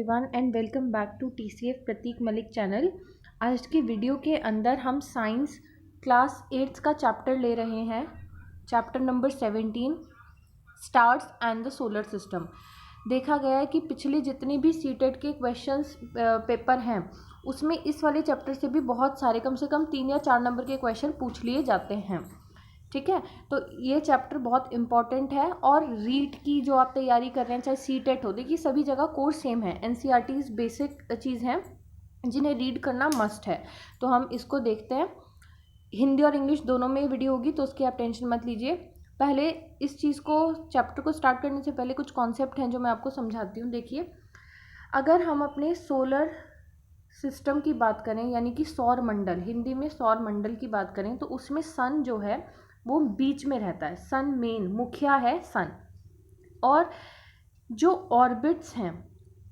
Everyone and welcome back to TCF Prateek Malik channel. आज की video के अंदर हम साइंस क्लास 8 का चैप्टर ले रहे हैं, chapter number 17 stars and the solar system. देखा गया है कि पिछले जितने भी सीटेट के क्वेश्चंस पेपर हैं उसमें इस वाले चैप्टर से भी बहुत सारे, कम से कम 3 या 4 नंबर के क्वेश्चन पूछ लिए जाते हैं। ठीक है, तो ये चैप्टर बहुत इंपॉर्टेंट है और रीट की जो आप तैयारी कर रहे हैं, चाहे सीटेट हो, देखिए सभी जगह कोर्स सेम है। NCERT बेसिक चीज़ है जिन्हें रीड करना मस्ट है। तो हम इसको देखते हैं, हिंदी और इंग्लिश दोनों में वीडियो होगी तो उसकी आप टेंशन मत लीजिए। पहले इस चीज़ को, चैप्टर को स्टार्ट करने से पहले कुछ कॉन्सेप्ट हैं जो मैं आपको समझाती हूँ। देखिए, अगर हम अपने सोलर सिस्टम की बात करें, यानी कि सौर मंडल, हिंदी में सौर मंडल की बात करें, तो उसमें सन जो है वो बीच में रहता है। सन मेन मुखिया है सन, और जो ऑर्बिट्स हैं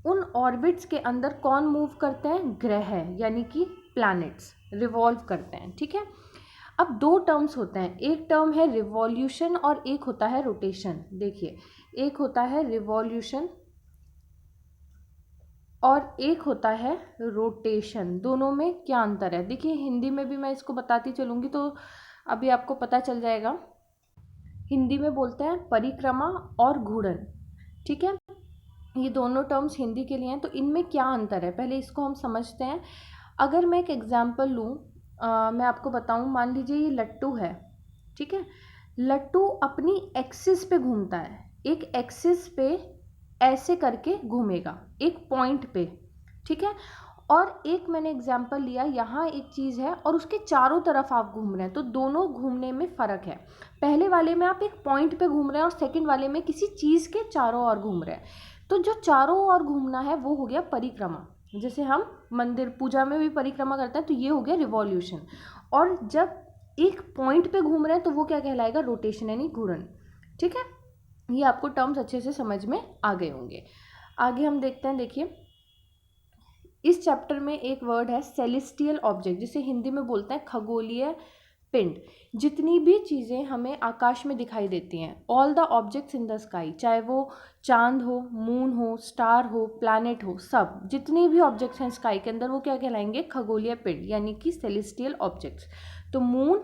उन ऑर्बिट्स के अंदर कौन मूव करते हैं? ग्रह, यानी कि प्लैनेट्स रिवॉल्व करते हैं। ठीक है, अब दो टर्म्स होते हैं, एक टर्म है रिवॉल्यूशन और एक होता है रोटेशन। देखिए, एक होता है रिवॉल्यूशन और एक होता है रोटेशन। दोनों में क्या अंतर है? देखिए, हिंदी में भी मैं इसको बताती चलूँगी तो अभी आपको पता चल जाएगा। हिंदी में बोलते हैं परिक्रमा और घूर्णन। ठीक है, ये दोनों टर्म्स हिंदी के लिए हैं। तो इनमें क्या अंतर है, पहले इसको हम समझते हैं। अगर मैं एक एग्जांपल लूँ, मैं आपको बताऊँ, मान लीजिए ये लट्टू है। ठीक है, लट्टू अपनी एक्सिस पे घूमता है, एक एक्सिस पे ऐसे करके घूमेगा एक पॉइंट पे। ठीक है, और एक मैंने एग्जाम्पल लिया, यहाँ एक चीज़ है और उसके चारों तरफ आप घूम रहे हैं, तो दोनों घूमने में फ़र्क है। पहले वाले में आप एक पॉइंट पे घूम रहे हैं और सेकंड वाले में किसी चीज़ के चारों ओर घूम रहे हैं। तो जो चारों ओर घूमना है वो हो गया परिक्रमा, जैसे हम मंदिर पूजा में भी परिक्रमा करते हैं, तो ये हो गया रिवॉल्यूशन। और जब एक पॉइंट पे घूम रहे हैं तो वो क्या कहलाएगा? रोटेशन, यानी घूर्णन। ठीक है, ये आपको टर्म्स अच्छे से समझ में आ गए होंगे। आगे हम देखते हैं। देखिए, इस चैप्टर में एक वर्ड है सेलेस्टियल ऑब्जेक्ट, जिसे हिंदी में बोलते हैं खगोलीय पिंड। जितनी भी चीज़ें हमें आकाश में दिखाई देती हैं, all the objects in the sky, चाहे वो चांद हो, मून हो, स्टार हो, प्लैनेट हो, सब जितने भी ऑब्जेक्ट्स हैं स्काई के अंदर वो क्या कहलाएंगे? खगोलीय पिंड, यानी कि सेलेस्टियल ऑब्जेक्ट्स। तो मून,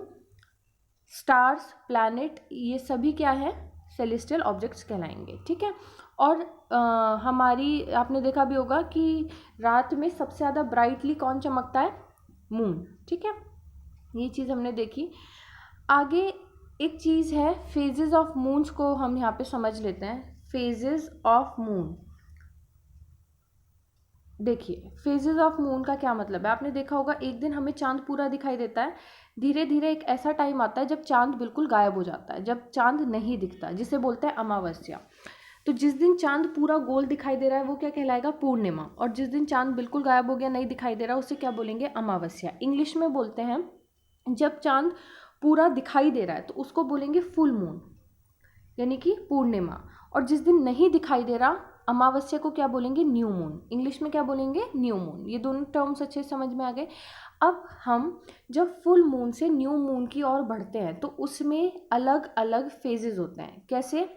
स्टार्स, प्लैनेट, ये सभी क्या है? सेलेस्टियल ऑब्जेक्ट्स कहलाएंगे। ठीक है, और हमारी, आपने देखा भी होगा कि रात में सबसे ज़्यादा ब्राइटली कौन चमकता है? मून। ठीक है, ये चीज़ हमने देखी। आगे एक चीज़ है फेजेस ऑफ मून्स, को हम यहाँ पे समझ लेते हैं। फेजेस ऑफ मून, देखिए फेजेस ऑफ मून का क्या मतलब है? आपने देखा होगा एक दिन हमें चांद पूरा दिखाई देता है, धीरे धीरे एक ऐसा टाइम आता है जब चांद बिल्कुल गायब हो जाता है, जब चांद नहीं दिखता, जिसे बोलते हैं अमावस्या। तो जिस दिन चांद पूरा गोल दिखाई दे रहा है वो क्या कहलाएगा? पूर्णिमा। और जिस दिन चांद बिल्कुल गायब हो गया, नहीं दिखाई दे रहा, उसे क्या बोलेंगे? अमावस्या। इंग्लिश में बोलते हैं जब चांद पूरा दिखाई दे रहा है तो उसको बोलेंगे फुल मून, यानी कि पूर्णिमा। और जिस दिन नहीं दिखाई दे रहा, अमावस्या को क्या बोलेंगे? New moon. इंग्लिश में क्या बोलेंगे? New moon. ये दोनों टर्म्स अच्छे समझ में आ गए। अब हम जब फुल मून से न्यू मून की ओर बढ़ते हैं तो उसमें अलग अलग फेजेस होते हैं। कैसे?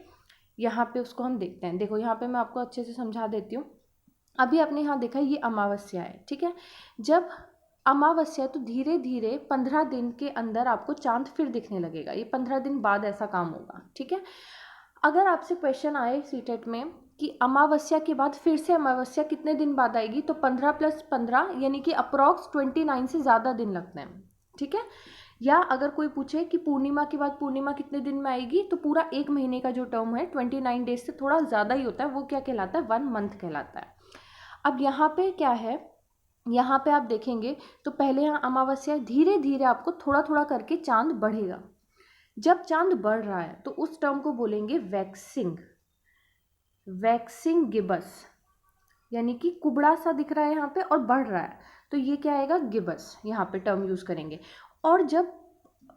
यहाँ पे उसको हम देखते हैं। देखो, यहाँ पे मैं आपको अच्छे से समझा देती हूँ। अभी आपने यहाँ देखा ये अमावस्या है। ठीक है, जब अमावस्या तो धीरे धीरे 15 दिन के अंदर आपको चांद फिर दिखने लगेगा, ये 15 दिन बाद ऐसा काम होगा। ठीक है, अगर आपसे क्वेश्चन आए सीटेट में कि अमावस्या के बाद फिर से अमावस्या कितने दिन बाद आएगी, तो 15 + 15 यानी कि अप्रॉक्स 29 से ज़्यादा दिन लगते हैं। ठीक है, या अगर कोई पूछे कि पूर्णिमा के बाद पूर्णिमा कितने दिन में आएगी, तो पूरा एक महीने का जो टर्म है 29 डेज से थोड़ा ज़्यादा ही होता है, वो क्या कहलाता है? 1 मंथ कहलाता है। अब यहाँ पे क्या है, यहाँ पे आप देखेंगे तो पहले यहाँ अमावस्या, धीरे धीरे आपको थोड़ा थोड़ा करके चांद बढ़ेगा। जब चांद बढ़ रहा है तो उस टर्म को बोलेंगे वैक्सिंग, वैक्सिंग गिबस, यानी कि कुबड़ा सा दिख रहा है यहाँ पे और बढ़ रहा है, तो ये क्या आएगा? गिबस, यहाँ पे टर्म यूज करेंगे। और जब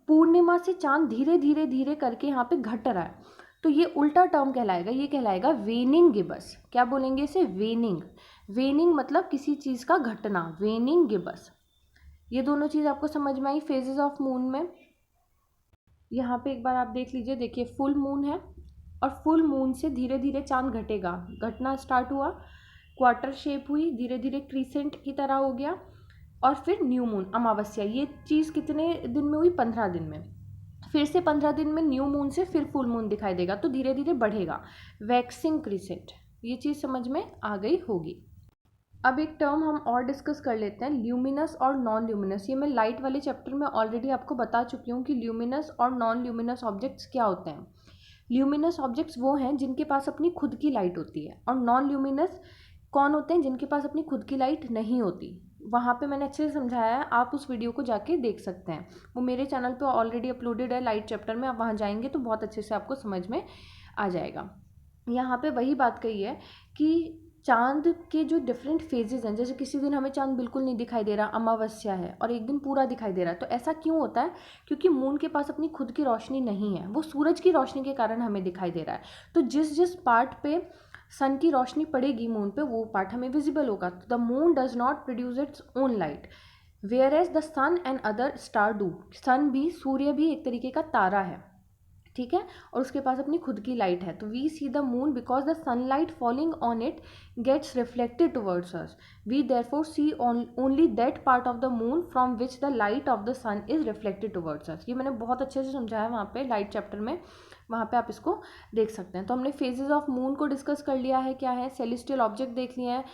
पूर्णिमा से चांद धीरे धीरे धीरे करके यहाँ पे घट रहा है तो ये उल्टा टर्म कहलाएगा, ये कहलाएगा वेनिंग गिबस। क्या बोलेंगे इसे? वेनिंग। वेनिंग मतलब किसी चीज़ का घटना, वेनिंग गिबस। ये दोनों चीज़ आपको समझ में आई फेजेस ऑफ मून में। यहाँ पे एक बार आप देख लीजिए। देखिए, फुल मून है और फुल मून से धीरे धीरे चांद घटेगा, घटना स्टार्ट हुआ, क्वार्टर शेप हुई, धीरे धीरे क्रीसेंट की तरह हो गया, और फिर न्यू मून अमावस्या। ये चीज़ कितने दिन में हुई? 15 दिन में। फिर से 15 दिन में न्यू मून से फिर फुल मून दिखाई देगा, तो धीरे धीरे बढ़ेगा, वैक्सिंग क्रीसेंट। ये चीज़ समझ में आ गई होगी। अब एक टर्म हम और डिस्कस कर लेते हैं, ल्यूमिनस और नॉन ल्यूमिनस। ये मैं लाइट वाले चैप्टर में ऑलरेडी आपको बता चुकी हूँ कि ल्यूमिनस और नॉन ल्यूमिनस ऑब्जेक्ट्स क्या होते हैं। ल्यूमिनस ऑब्जेक्ट्स वो हैं जिनके पास अपनी खुद की लाइट होती है, और नॉन ल्यूमिनस कौन होते हैं? जिनके पास अपनी खुद की लाइट नहीं होती। वहाँ पे मैंने अच्छे से समझाया है, आप उस वीडियो को जाके देख सकते हैं, वो मेरे चैनल पे ऑलरेडी अपलोडेड है लाइट चैप्टर में। आप वहाँ जाएंगे तो बहुत अच्छे से आपको समझ में आ जाएगा। यहाँ पे वही बात कही है कि चांद के जो डिफरेंट फेजेस हैं, जैसे किसी दिन हमें चांद बिल्कुल नहीं दिखाई दे रहा, अमावस्या है, और एक दिन पूरा दिखाई दे रहा है, तो ऐसा क्यों होता है? क्योंकि मून के पास अपनी खुद की रोशनी नहीं है, वो सूरज की रोशनी के कारण हमें दिखाई दे रहा है। तो जिस जिस पार्ट पे सन की रोशनी पड़ेगी मून पे, वो पार्ट हमें विजिबल होगा। तो the moon does not produce its own light, whereas the sun and other star do. Sun भी, सूर्य भी एक तरीके का तारा है, ठीक है, और उसके पास अपनी खुद की लाइट है। तो we see the moon because the sunlight falling on it gets reflected towards us, we therefore see only that part of the moon from which the light of the sun is reflected towards us. ये मैंने बहुत अच्छे से समझाया वहाँ पे light chapter में, वहाँ पे आप इसको देख सकते हैं। तो हमने फेजेस ऑफ मून को डिस्कस कर लिया है, क्या है, सेलेस्टियल ऑब्जेक्ट देख लिए हैं,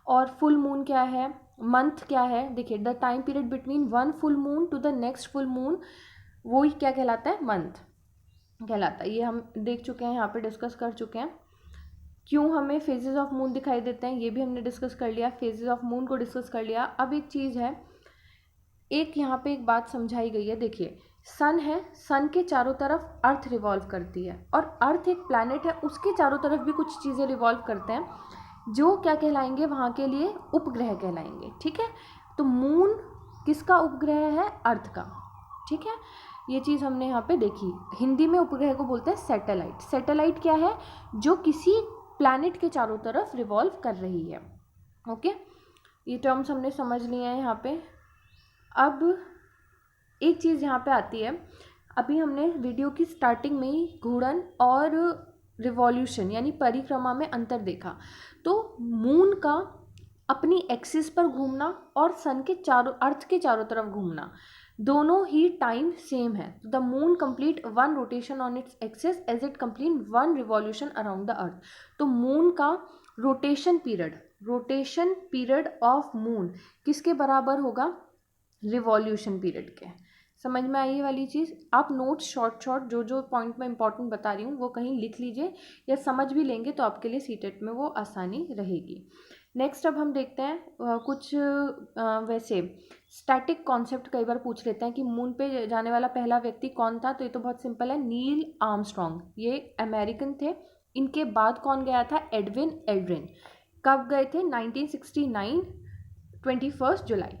और फुल मून क्या है, मंथ क्या है। देखिए, the time period between one full moon to the next full moon, वो ही क्या कहलाता है? मंथ कहलाता है। ये हम देख चुके हैं, यहाँ पे डिस्कस कर चुके हैं। क्यों हमें फेजेस ऑफ मून दिखाई देते हैं, ये भी हमने डिस्कस कर लिया, फेजेस ऑफ मून को डिस्कस कर लिया। अब एक चीज़ है, एक यहाँ पे एक बात समझाई गई है। देखिए, सन है, सन के चारों तरफ अर्थ रिवॉल्व करती है, और अर्थ एक प्लैनेट है, उसके चारों तरफ भी कुछ चीज़ें रिवॉल्व करते हैं, जो क्या कहलाएंगे वहाँ के लिए? उपग्रह कहलाएंगे, ठीक है। तो मून किसका उपग्रह है? अर्थ का, ठीक है। ये चीज़ हमने यहाँ पे देखी। हिंदी में उपग्रह को बोलते हैं सैटेलाइट। सैटेलाइट क्या है? जो किसी प्लैनेट के चारों तरफ रिवॉल्व कर रही है, ओके। ये टर्म्स हमने समझ लिए हैं यहाँ पे। अब एक चीज़ यहाँ पे आती है, अभी हमने वीडियो की स्टार्टिंग में ही घूर्णन और रिवॉल्यूशन यानी परिक्रमा में अंतर देखा। तो मून का अपनी एक्सिस पर घूमना और सन के चारों, अर्थ के चारों तरफ घूमना, दोनों ही टाइम सेम है। The moon complete one rotation on its axis as it complete one revolution around the earth. तो मून का रोटेशन पीरियड ऑफ मून किसके बराबर होगा? रिवॉल्यूशन पीरियड के। समझ में आई ये वाली चीज़? आप नोट्स शॉर्ट जो जो पॉइंट में इंपॉर्टेंट बता रही हूँ वो कहीं लिख लीजिए, या समझ भी लेंगे तो आपके लिए सीटेट में वो आसानी रहेगी। नेक्स्ट अब हम देखते हैं कुछ वैसे स्टैटिक कॉन्सेप्ट कई बार पूछ लेते हैं कि मून पे जाने वाला पहला व्यक्ति कौन था। तो ये तो बहुत सिंपल है, नील आर्मस्ट्रॉन्ग, ये अमेरिकन थे। इनके बाद कौन गया था? Edwin Aldrin. कब गए थे? 1969, 21 जुलाई,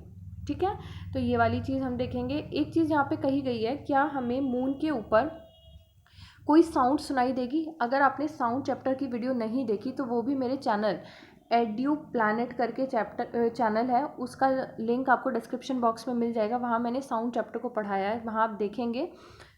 ठीक है। तो ये वाली चीज़ हम देखेंगे। एक चीज़ यहाँ पे कही गई है, क्या हमें मून के ऊपर कोई साउंड सुनाई देगी? अगर आपने साउंड चैप्टर की वीडियो नहीं देखी तो वो भी मेरे चैनल एड्यू प्लैनेट करके चैनल है, उसका लिंक आपको डिस्क्रिप्शन बॉक्स में मिल जाएगा। वहाँ मैंने साउंड चैप्टर को पढ़ाया है, वहाँ आप देखेंगे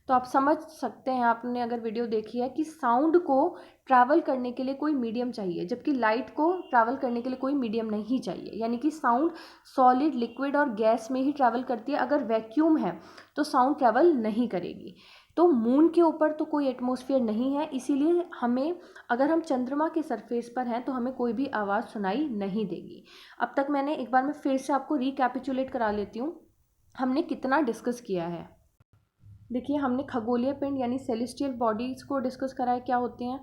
तो आप समझ सकते हैं, आपने अगर वीडियो देखी है, कि साउंड को ट्रैवल करने के लिए कोई मीडियम चाहिए, जबकि लाइट को ट्रैवल करने के लिए कोई मीडियम नहीं चाहिए। यानी कि साउंड सॉलिड, लिक्विड और गैस में ही ट्रैवल करती है। अगर वैक्यूम है तो साउंड ट्रैवल नहीं करेगी। तो मून के ऊपर तो कोई एटमॉस्फेयर नहीं है, इसीलिए हमें, अगर हम चंद्रमा के सरफेस पर हैं तो हमें कोई भी आवाज़ सुनाई नहीं देगी। अब तक मैंने एक बार मैं फिर से आपको रिकैपिचुलेट करा लेती हूँ, हमने कितना डिस्कस किया है। देखिए, हमने खगोलीय पिंड यानी सेलेस्टियल बॉडीज़ को डिस्कस करा है, क्या होते हैं।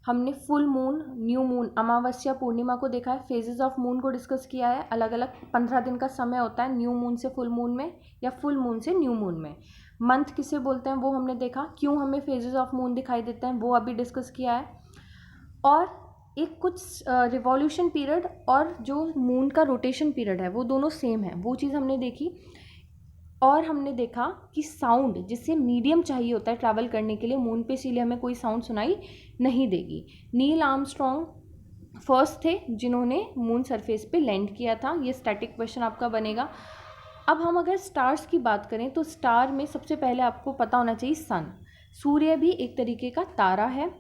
हमने फुल मून, न्यू मून, अमावस्या, पूर्णिमा को देखा है। फेजेस ऑफ मून को डिस्कस किया है, अलग अलग 15 दिन का समय होता है न्यू मून से फुल मून में, या फुल मून से न्यू मून में। मंथ किसे बोलते हैं वो हमने देखा। क्यों हमें फेजेस ऑफ मून दिखाई देते हैं वो अभी डिस्कस किया है। और एक कुछ रिवॉल्यूशन पीरियड और जो मून का रोटेशन पीरियड है वो दोनों सेम है, वो चीज़ हमने देखी। और हमने देखा कि साउंड, जिससे मीडियम चाहिए होता है ट्रैवल करने के लिए मून पे, इसीलिए हमें कोई साउंड सुनाई नहीं देगी। नील आर्मस्ट्रॉन्ग फर्स्ट थे जिन्होंने मून सरफेस पे लैंड किया था। ये स्टैटिक क्वेश्चन आपका बनेगा। अब हम अगर स्टार्स की बात करें तो स्टार में सबसे पहले आपको पता होना चाहिए सन। सूर्य भी एक तरीके का तारा है।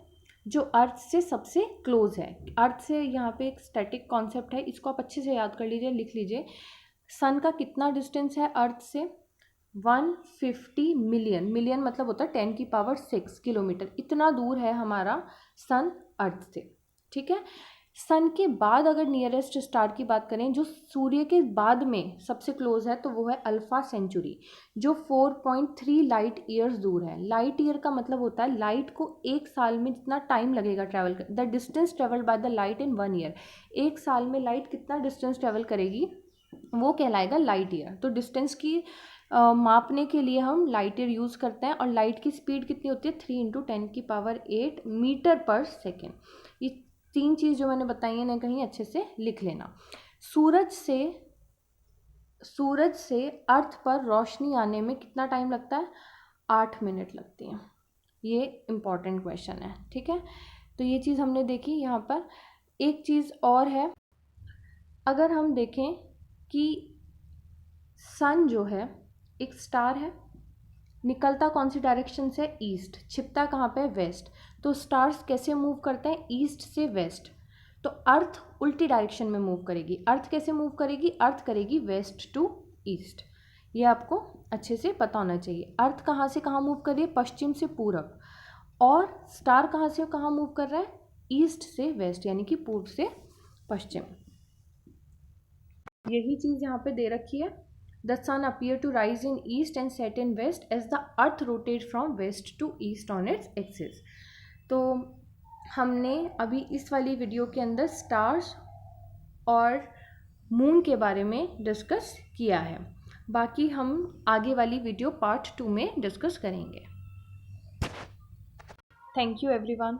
जो अर्थ से सबसे क्लोज है। अर्थ से यहाँ पे एक स्टैटिक कॉन्सेप्ट है, इसको आप अच्छे से याद कर लीजिए, लिख लीजिए। सन का कितना डिस्टेंस है अर्थ से? 150 मिलियन, मिलियन मतलब होता है 10⁶ किलोमीटर, इतना दूर है हमारा सन अर्थ से। ठीक है। सन के बाद अगर नियरेस्ट स्टार की बात करें, जो सूर्य के बाद में सबसे क्लोज है, तो वो है अल्फा सेंचुरी, जो 4.3 लाइट ईयर्स दूर है। लाइट ईयर का मतलब होता है लाइट को एक साल में जितना टाइम लगेगा ट्रैवल कर, the distance travelled by the light in 1 year. एक साल में लाइट कितना डिस्टेंस ट्रेवल करेगी वो कहलाएगा लाइट ईयर। तो डिस्टेंस की मापने के लिए हम लाइट ईयर यूज़ करते हैं। और लाइट की स्पीड कितनी होती है? 3 × 10⁸ मीटर पर सेकेंड। ये 3 चीज़ जो मैंने बताई है ना, कहीं अच्छे से लिख लेना। सूरज से अर्थ पर रोशनी आने में कितना टाइम लगता है? 8 मिनट लगती हैं। ये इम्पॉर्टेंट क्वेश्चन है। ठीक है, तो ये चीज़ हमने देखी। यहाँ पर एक चीज़ और है, अगर हम देखें कि सन जो है एक स्टार है, निकलता कौन सी डायरेक्शन से? ईस्ट। छिपता कहाँ पे? वेस्ट। तो स्टार्स कैसे मूव करते हैं? ईस्ट से वेस्ट। तो अर्थ उल्टी डायरेक्शन में मूव करेगी। अर्थ कैसे मूव करेगी? अर्थ करेगी वेस्ट टू ईस्ट। ये आपको अच्छे से पता होना चाहिए। अर्थ कहाँ से कहाँ मूव कर रही है? पश्चिम से पूरब। और स्टार कहाँ से कहाँ मूव कर रहा है? ईस्ट से वेस्ट, यानी कि पूर्व से पश्चिम। यही चीज़ यहाँ पे दे रखी है। The sun appeared to rise in east and set in west as the earth rotates from west to east on its axis। तो हमने अभी इस वाली वीडियो के अंदर स्टार्स और मून के बारे में डिस्कस किया है। बाकी हम आगे वाली वीडियो पार्ट 2 में डिस्कस करेंगे। Thank you everyone.